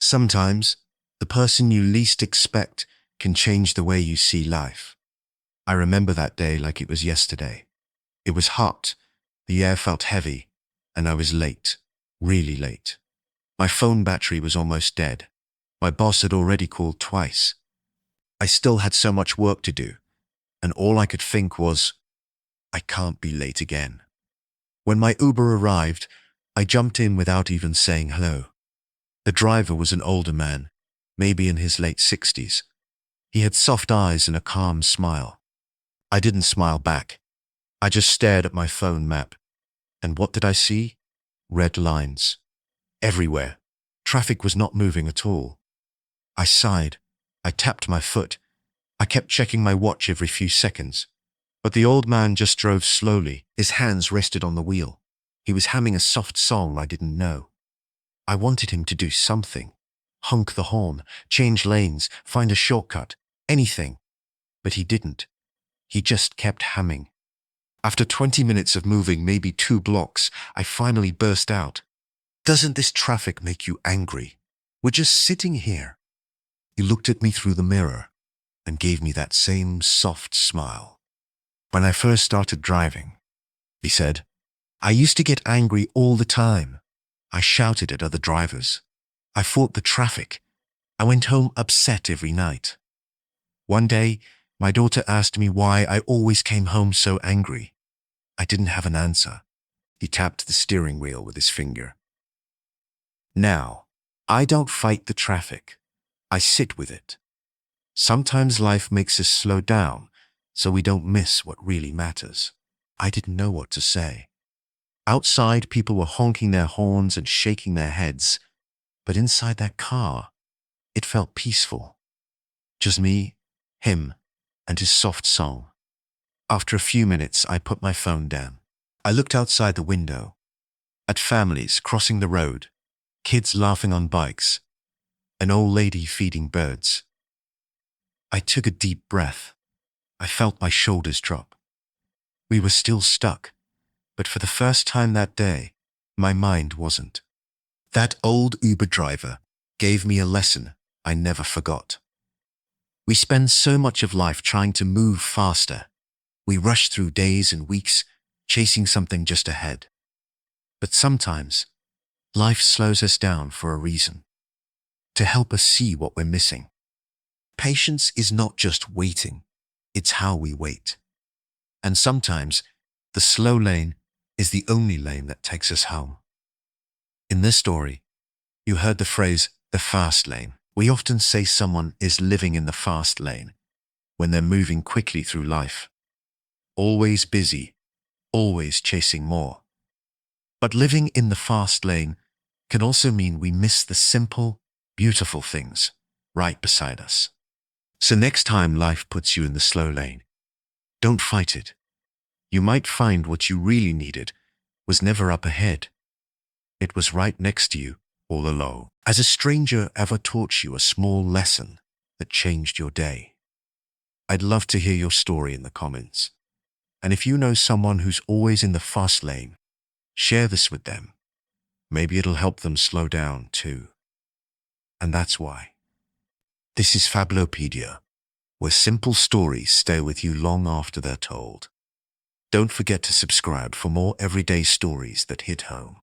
Sometimes, the person you least expect can change the way you see life. I remember that day like it was yesterday. It was hot, the air felt heavy, and I was late, really late. My phone battery was almost dead. My boss had already called twice. I still had so much work to do, and all I could think was, I can't be late again. When my Uber arrived, I jumped in without even saying hello. The driver was an older man, maybe in his late 60s. He had soft eyes and a calm smile. I didn't smile back. I just stared at my phone map. And what did I see? Red lines. Everywhere. Traffic was not moving at all. I sighed. I tapped my foot. I kept checking my watch every few seconds. But the old man just drove slowly. His hands rested on the wheel. He was humming a soft song I didn't know. I wanted him to do something. Honk the horn, change lanes, find a shortcut, anything. But he didn't. He just kept humming. After 20 minutes of moving maybe 2 blocks, I finally burst out. Doesn't this traffic make you angry? We're just sitting here. He looked at me through the mirror and gave me that same soft smile. When I first started driving, he said, I used to get angry all the time. I shouted at other drivers. I fought the traffic. I went home upset every night. One day, my daughter asked me why I always came home so angry. I didn't have an answer. He tapped the steering wheel with his finger. Now, I don't fight the traffic. I sit with it. Sometimes life makes us slow down, so we don't miss what really matters. I didn't know what to say. Outside, people were honking their horns and shaking their heads, but inside that car, it felt peaceful. Just me, him, and his soft song. After a few minutes, I put my phone down. I looked outside the window, at families crossing the road, kids laughing on bikes, an old lady feeding birds. I took a deep breath. I felt my shoulders drop. We were still stuck, but for the first time that day, my mind wasn't. That old Uber driver gave me a lesson I never forgot. We spend so much of life trying to move faster. We rush through days and weeks, chasing something just ahead. But sometimes, life slows us down for a reason, to help us see what we're missing. Patience is not just waiting, it's how we wait. And sometimes, the slow lane is the only lane that takes us home. In this story, you heard the phrase, the fast lane. We often say someone is living in the fast lane when they're moving quickly through life. Always busy, always chasing more. But living in the fast lane can also mean we miss the simple, beautiful things right beside us. So next time life puts you in the slow lane, don't fight it. You might find what you really needed was never up ahead. It was right next to you all along. Has a stranger ever taught you a small lesson that changed your day? I'd love to hear your story in the comments. And if you know someone who's always in the fast lane, share this with them. Maybe it'll help them slow down too. And that's why. This is Fabulopedia, where simple stories stay with you long after they're told. Don't forget to subscribe for more everyday stories that hit home.